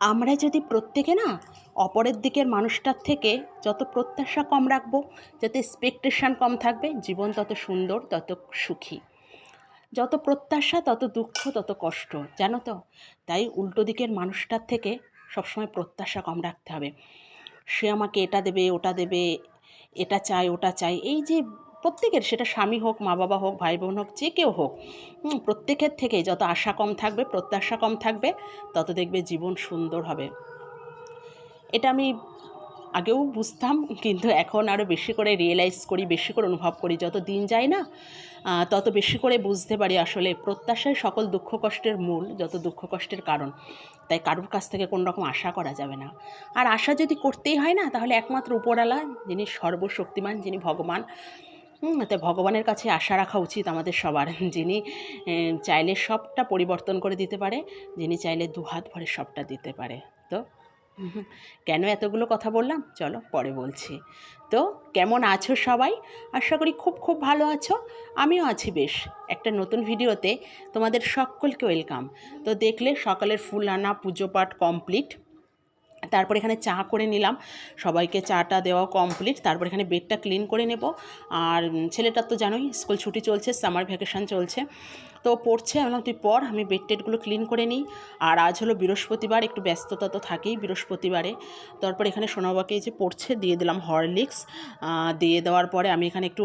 আমরা যদি প্রত্যেকে না অপরের দিকের মানুষটার থেকে যত প্রত্যাশা কম রাখবো, যত এক্সপেকটেশান কম থাকবে, জীবন তত সুন্দর, তত সুখী। যত প্রত্যাশা তত দুঃখ, তত কষ্ট, জানো তো? তাই উল্টো দিকের মানুষটার থেকে সবসময় প্রত্যাশা কম রাখতে হবে। সে আমাকে এটা দেবে, ওটা দেবে, এটা চাই, ওটা চাই, এই যে প্রত্যেকের, সেটা স্বামী হোক, মা বাবা হোক, ভাই বোন হোক, যে কেউ হোক, প্রত্যেকের থেকে যত আশা কম থাকবে, প্রত্যাশা কম থাকবে, তত দেখবে জীবন সুন্দর হবে। এটা আমি আগেও বুঝতাম, কিন্তু এখন আরও বেশি করে রিয়েলাইজ করি, বেশি করে অনুভব করি। যত দিন যায় না, তত বেশি করে বুঝতে পারি আসলে প্রত্যাশাই সকল দুঃখ কষ্টের মূল, যত দুঃখ কষ্টের কারণ। তাই কারোর কাছ থেকে কোনো রকম আশা করা যাবে না। আর আশা যদি করতেই হয় না, তাহলে একমাত্র উপরওয়ালা, যিনি সর্বশক্তিমান, যিনি ভগবান, তাই ভগবানের কাছে আশা রাখা উচিত আমাদের সবার, যিনি চাইলে সবটা পরিবর্তন করে দিতে পারে, যিনি চাইলে দুহাত ভরে সবটা দিতে পারে। তো কেন এতগুলো কথা বললাম, চলো পরে বলছি। তো কেমন আছো সবাই? আশা করি খুব খুব ভালো আছো। আমিও আছি বেশ। একটা নতুন ভিডিওতে তোমাদের সকলকে ওয়েলকাম। তো দেখলে সকালের ফুল আনা পুজো পাঠ কমপ্লিট। তারপর এখানে চা করে নিলাম, সবাইকে চাটা দেওয়া কমপ্লিট। তারপর এখানে বেডটা ক্লিন করে নেব। আর ছেলেটার তো জানোই স্কুল ছুটি চলছে, সামার ভ্যাকেশান চলছে, তো পড়ছে। আমি তুই পড়, আমি বেড টেডগুলো ক্লিন করে নিই। আর আজ হলো বৃহস্পতিবার, একটু ব্যস্ততা তো থাকেই বৃহস্পতিবারে। তারপর এখানে সোনাবাকে যে পড়ছে, দিয়ে দিলাম হরলিক্স। দিয়ে দেওয়ার পরে আমি এখানে একটু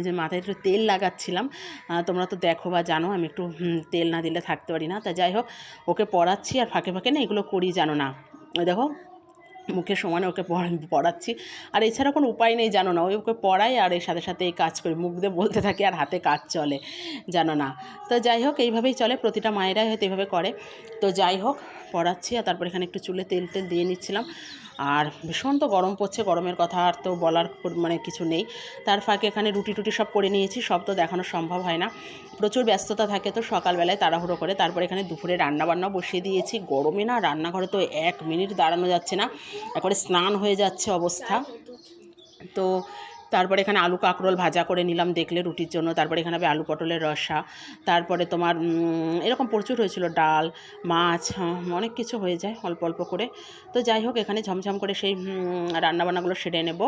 যে মাথায় একটু তেল লাগাচ্ছিলাম। তোমরা তো দেখো বা জানো আমি একটু তেল না দিলে থাকতে পারি না। তা যাই হোক, ওকে পড়াচ্ছি আর ফাঁকে ফাঁকে না এগুলো করি, জানো না। ওই দেখো মুখের সমানে ওকে পড়াচ্ছি, আর এছাড়া কোনো উপায় নেই, জানো না। ওকে পড়াই আর এর সাথে সাথে এই কাজ করি, মুখ দিয়ে বলতে থাকি আর হাতে কাজ চলে, জানো না। তো যাই হোক, এইভাবেই চলে, প্রতিটা মায়েরাই হয়তো এইভাবে করে। তো যাই হোক, পড়াচ্ছি আর তারপর এখানে একটু চুলে তেল টেল দিয়ে নিচ্ছিলাম। আর ভীষণ তো গরম পড়ছে, গরমের কথা আর তো বলার মানে কিছু নেই। তার ফাঁকে এখানে রুটি টুটি সব করে নিয়েছি, সব তো দেখানো সম্ভব হয় না, প্রচুর ব্যস্ততা থাকে তো সকালবেলায় তাড়াহুড়ো করে। তারপর এখানে দুপুরে রান্নাবান্না বসিয়ে দিয়েছি। গরমে না রান্নাঘরে তো 1 মিনিট দাঁড়ানো যাচ্ছে না, একবারে স্নান হয়ে যাচ্ছে অবস্থা। তো তারপরে এখানে আলু কাঁকরোল ভাজা করে নিলাম, দেখলে রুটির জন্য। তারপরে এখানে আলু পটলের রসা, তারপরে তোমার এরকম প্রচুর হয়েছিল, ডাল, মাছ, অনেক কিছু হয়ে যায় অল্প অল্প করে। তো যাই হোক, এখানে ঝমঝম করে সেই রান্নাবান্নাগুলো সেরে নেব,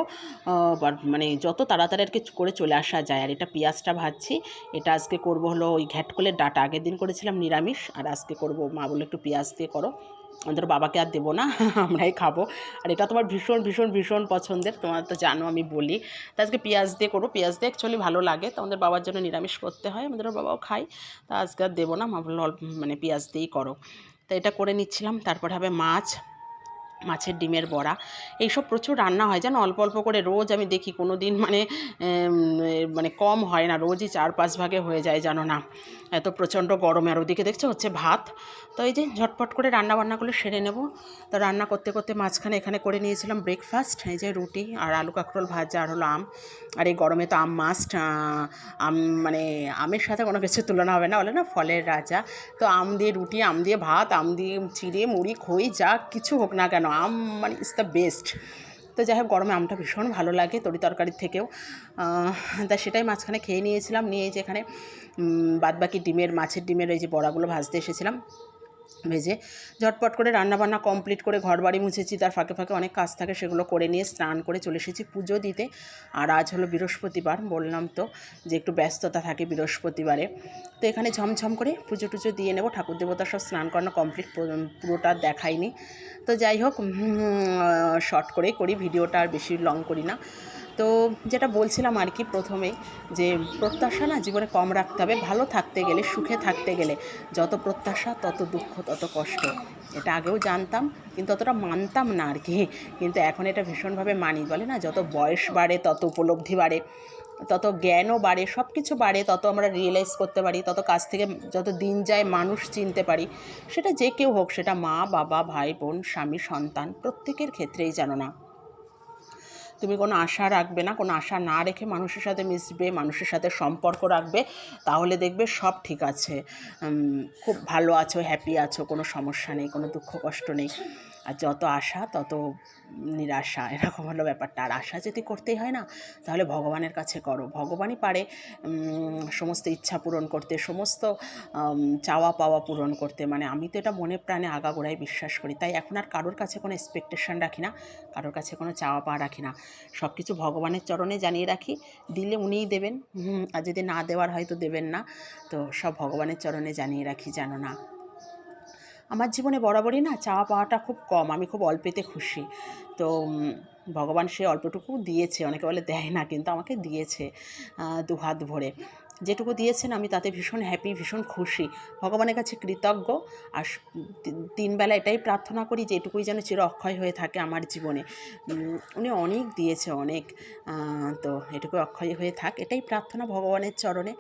মানে যত তাড়াতাড়ি আর কি করে চলে আসা যায়। আর এটা পেঁয়াজটা ভাজছি, এটা আজকে করব হলো ওই ঘ্যাটকলের ডাঁটা। আগের দিন করেছিলাম নিরামিষ, আর আজকে করব, মা বলে একটু পেঁয়াজ দিয়ে করো, আমাদের বাবাকে আর দেবো না, আমরাই খাবো। আর এটা তোমার ভীষণ ভীষণ ভীষণ পছন্দের, তোমার তো জানো আমি বলি। তো আজকে পেঁয়াজ দিয়ে করবো, পেঁয়াজ দিয়ে অ্যাকচুয়ালি ভালো লাগে, তো আমাদের বাবার জন্য নিরামিষ করতে হয়, আমাদের বাবাও খায়। তা আজকে আর দেবো না, মা বললো মানে পেঁয়াজ দিয়েই করো। তো এটা করে নিচ্ছিলাম। তারপরে হবে মাছের ডিমের বড়া, এইসব প্রচুর রান্না হয় জানো, অল্প অল্প করে রোজ। আমি দেখি কোনো দিন মানে কম হয় না, রোজই 4-5 ভাগে হয়ে যায়, জানো না। এত প্রচণ্ড গরমে। আর ওদিকে দেখছো হচ্ছে ভাত। তো এই যে ঝটপট করে রান্নাবান্নাগুলো সেরে নেব। তো রান্না করতে করতে মাঝখানে এখানে করে নিয়েছিলাম ব্রেকফাস্ট, এই যে রুটি আর আলু কাঁকরোল ভাজা, আর হলো আম। আর এই গরমে তো আম মাস্ট, আম মানে আমের সাথে কোনো কিছু তুলনা হবে না, বলে না ফলের রাজা। তো আম দিয়ে রুটি, আম দিয়ে ভাত, আম দিয়ে চিড়ে মুড়ি খই, যা কিছু হোক না কেন, আম মানে ইজ দ্য বেস্ট। তো যাই হোক, গরমে আমটা ভীষণ ভালো লাগে তরি তরকারির থেকেও। তা সেটাই মাঝখানে খেয়ে নিয়েছিলাম, নিয়ে যে এখানে বাদবাকি মাছের ডিমের এই যে বড়াগুলো ভাজতে এসেছিলাম, ভেজে ঝটপট করে রান্নাবান্না কমপ্লিট করে ঘর বাড়ি মুছেছি। তার ফাঁকে ফাঁকে অনেক কাজ থাকে, সেগুলো করে নিয়ে স্নান করে চলে এসেছি পুজো দিতে। আর আজ হলো বৃহস্পতিবার, বললাম তো যে একটু ব্যস্ততা থাকে বৃহস্পতিবারে। তো এখানে ঝমঝম করে পুজো টুজো দিয়ে নেব, ঠাকুর দেবতা সব স্নান করানো কমপ্লিট, পুরোটা দেখাইনি। তো যাই হোক, শর্ট করেই করি ভিডিওটা, আর বেশি লং করি না। তো যেটা বলছিলাম আর কি প্রথমেই, যে প্রত্যাশা না জীবনে কম রাখতে হবে। ভালো থাকতে গেলে, সুখে থাকতে গেলে যত প্রত্যাশা তত দুঃখ, তত কষ্ট। এটা আগেও জানতাম, কিন্তু অতটা মানতাম না আর কি, কিন্তু এখন এটা ভীষণভাবে মানি। বলে না, যত বয়স বাড়ে তত উপলব্ধি বাড়ে, তত জ্ঞানও বাড়ে, সব কিছু বাড়ে, তত আমরা রিয়েলাইজ করতে পারি, তত কাছ থেকে যত দিন যায় মানুষ চিনতে পারি। সেটা যে কেউ হোক, সেটা মা বাবা, ভাই বোন, স্বামী, সন্তান, প্রত্যেকের ক্ষেত্রেই, জানো না। তুমি কোনো আশা রাখবে না, কোনো আশা না রেখে মানুষের সাথে মিশবে, মানুষের সাথে সম্পর্ক রাখবে, তাহলে দেখবে সব ঠিক আছে, খুব ভালো আছো, হ্যাপি আছো, কোনো সমস্যা নেই, কোনো দুঃখ কষ্ট নেই। আর যত আশা তত নিরাশা, এরকম হলো ব্যাপারটা। আর আশা যদি করতেই হয় না, তাহলে ভগবানের কাছে করো। ভগবানই পারে সমস্ত ইচ্ছা পূরণ করতে, সমস্ত চাওয়া পাওয়া পূরণ করতে। মানে আমি তো এটা মনে প্রাণে আগাগোড়াই বিশ্বাস করি। তাই এখন আর কারোর কাছে কোনো এক্সপেকটেশন রাখি না, কারোর কাছে কোনো চাওয়া পাওয়া রাখি না। সব কিছু ভগবানের চরণে জানিয়ে রাখি, দিলে উনিই দেবেন, আর যদি না দেওয়ার হয় তো দেবেন না। তো সব ভগবানের চরণে জানিয়ে রাখি, জানো না। আমার জীবনে বরাবরই না চাওয়া পাওয়াটা খুব কম, আমি খুব অল্পেতে খুশি। তো ভগবান সে অল্পটুকু দিয়েছে, অনেকে বলে দেয় না, কিন্তু আমাকে দিয়েছে দুহাত ভরে। যেটুকু দিয়েছেন আমি তাতে ভীষণ হ্যাপি, ভীষণ খুশি, ভগবানের কাছে কৃতজ্ঞ। আর তিনবেলা এটাই প্রার্থনা করি যে এটুকুই যেন চির অক্ষয় হয়ে থাকে আমার জীবনে। উনি অনেক দিয়েছে, অনেক, তো এটুকু অক্ষয় হয়ে থাক, এটাই প্রার্থনা ভগবানের চরণে।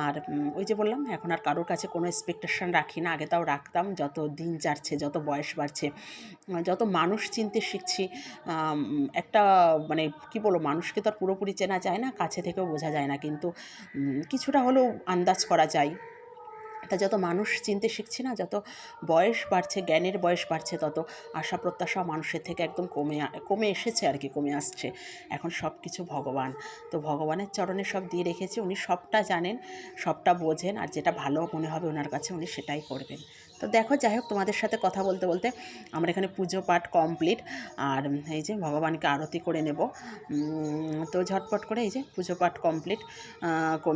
আর ওই যে বললাম, এখন আর কারোর কাছে কোনো এক্সপেকটেশন রাখি না, আগে তাও রাখতাম। যত দিন যাচ্ছে, যত বয়স বাড়ছে, যত মানুষ চিনতে শিখছি, একটা মানে কী বলবো, মানুষকে তো আর পুরোপুরি চেনা যায় না, কাছে থেকেও বোঝা যায় না, কিন্তু কিছুটা হলেও আন্দাজ করা যায়। তা যত মানুষ চিনতে শিখছি না, যত বয়স বাড়ছে, জ্ঞানের বয়স বাড়ছে, তত আশা প্রত্যাশা মানুষের থেকে একদম কমে এসেছে আর কি, কমে আসছে। এখন সব কিছু ভগবান, তো ভগবানের চরণে সব দিয়ে রেখেছে, উনি সবটা জানেন, সবটা বোঝেন, আর যেটা ভালো মনে হবে ওনার কাছে উনি সেটাই করবেন। তো দেখো, যাই হোক, তোমাদের সাথে কথা বলতে বলতে আমার এখানে পুজো পাঠ কমপ্লিট। আর এই যে ভগবানকে আরতি করে নেব, তো ঝটপট করে এই যে পুজো পাঠ কমপ্লিট,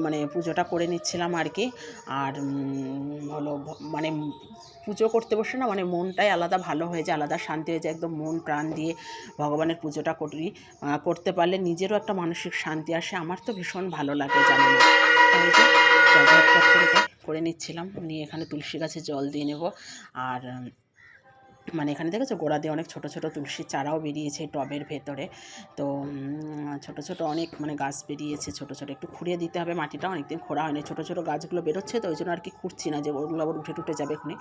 মানে পুজোটা করে নিচ্ছিলাম আর কি। আর হলো মানে পুজো করতে বসে না, মানে মনটাই আলাদা ভালো হয়ে যায়, আলাদা শান্তি হয়ে যায়, একদম মন প্রাণ দিয়ে ভগবানের পুজোটা করি। করতে পারলে নিজেরও একটা মানসিক শান্তি আসে, আমার তো ভীষণ ভালো লাগে, জানো না। তাই যে ঝটপট করে নিচ্ছিলাম, নিয়ে এখানে তুলসী গাছে জল দিয়ে নেব। আর মানে এখানে দেখেছো গোড়া দিয়ে অনেক ছোট ছোট তুলসীর চারাও বেরিয়েছে টবের ভেতরে। তো ছোট ছোট অনেক মানে গাছ বেরিয়েছে, ছোট ছোট একটু খুঁড়িয়ে দিতে হবে, মাটিটা অনেকদিন খোঁড়া হয়নি, ছোট ছোট গাছগুলো বেরোচ্ছে, তো ওই জন্য আর কি খুঁড়ছি না, যে ওগুলো আবার উঠে টুটে যাবে এখনই।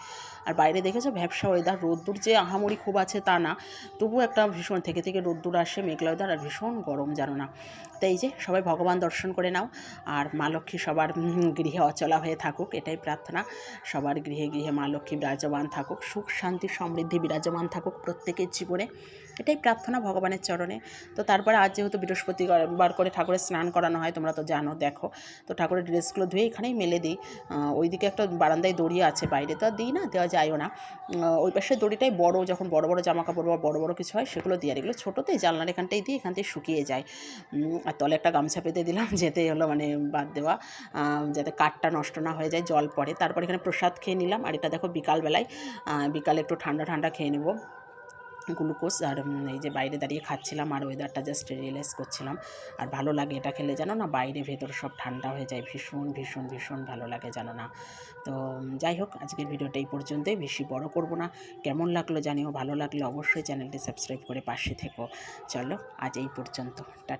আর বাইরে দেখেছো ভ্যাবসা ওয়েদার, রোদ্দুর যে আহামরি খুব আছে তা না, তবুও একটা ভীষণ থেকে থেকে রোদ্দুর আসে, মেঘলা ওয়েদার, আর ভীষণ গরম, জানো না। তো এই যে সবাই ভগবান দর্শন করে নাও, আর মা লক্ষ্মী সবার গৃহে অচলা হয়ে থাকুক, এটাই প্রার্থনা। সবার গৃহে গৃহে মা লক্ষ্মী বিরাজমান থাকুক, সুখ শান্তি সমৃদ্ধি বিরাজমান থাকুক প্রত্যেকের জীবনে, এটাই প্রার্থনা ভগবানের চরণে। তো তারপরে আজ যেহেতু বৃহস্পতিবার করে ঠাকুরের স্নান করানো হয়, তোমরা তো জানো, দেখো, তো ঠাকুরের ড্রেসগুলো ধুয়ে এখানেই মেলে দিই। ওইদিকে একটা বারান্দায় দড়ি আছে, বাইরে তো আর দিই না, দেওয়া যায়ও না। ওই পাশের দড়িটাই বড়, যখন বড় বড় জামা কাপড় বা বড় বড় কিছু হয় সেগুলো দিয়ে, আর এগুলো ছোটোতেই জানলার এখানটাই দিয়ে, এখান থেকে শুকিয়ে যায়। আর তলে একটা গামছা পেতে দিলাম, যেতে হলো মানে বাদ দেওয়া, যাতে কাঠটা নষ্ট না হয়ে যায়, জল পড়ে। তারপর এখানে প্রসাদ খেয়ে নিলাম। আর এটা দেখো বিকালবেলায়, বিকালে একটু ঠান্ডা ঠান্ডা খেয়ে নেব গ্লুকোজ। আর এই যে বাইরে দাঁড়িয়ে খাচ্ছিলাম, আর ওয়েদারটা জাস্ট রিয়েলাইজ করছিলাম। আর ভালো লাগে এটা খেলে, জানো না, বাইরে ভেতর সব ঠান্ডা হয়ে যায়, ভীষণ ভীষণ ভীষণ ভালো লাগে, জানো না। তো যাই হোক, আজকের ভিডিওটা এই পর্যন্তই, বেশি বড় করব না। কেমন লাগলো জানিও, ভালো লাগলে অবশ্যই চ্যানেলটি সাবস্ক্রাইব করে পাশে থেকো। চলো, আজ এই পর্যন্ত, টাটা।